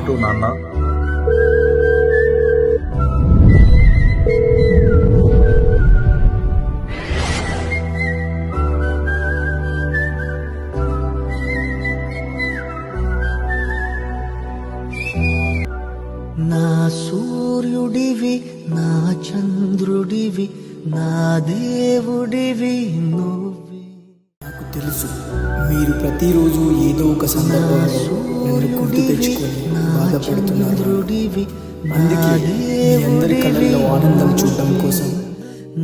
To నాన్న. నా సూర్యుడివి, నా చంద్రుడివి, నా దేవుడివి నువ్వే. నాకు తెలుసు మీరు ప్రతిరోజు ఏదో ఒక సందర్భంలో నన్ను గుర్తు తెచ్చుకొని బాధపడుతున్నారు. అందుకే మీ అందరి కళ్ళల్లో ఆనందం చూడడం కోసం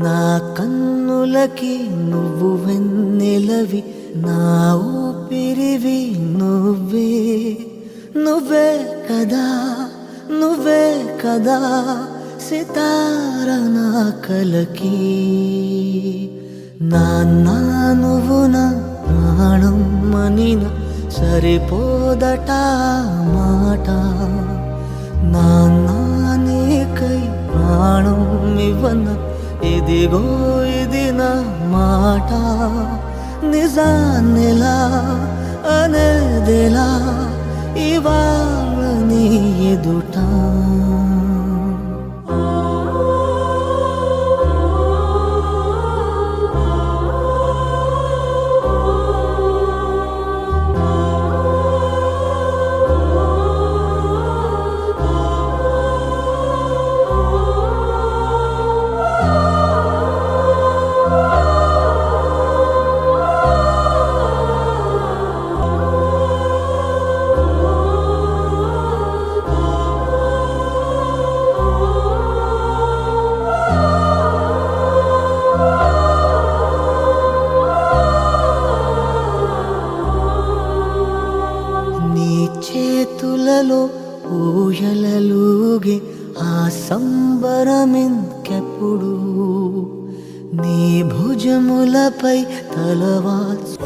నా కన్నులకి నువ్వు వెన్నెలవి, నా ఊపిరివి నువ్వే. నువ్వే కదా, నువ్వే కదా సితార నా కలకి. నాన్నా నువ్వు నా ప్రాణం మనిన సరిపోదట మాట. నాన్నా నీకై ప్రాణం ఇవ్వన ఇదిగో ఇది నా మాట. నిజాన్నిలా అనేదిలా ఇవాళ నీ ఎదుట. చేతులలో ఊయలలుగే ఆ సంబరమింకెప్పుడు. నీ భుజములపై తలవాల్చు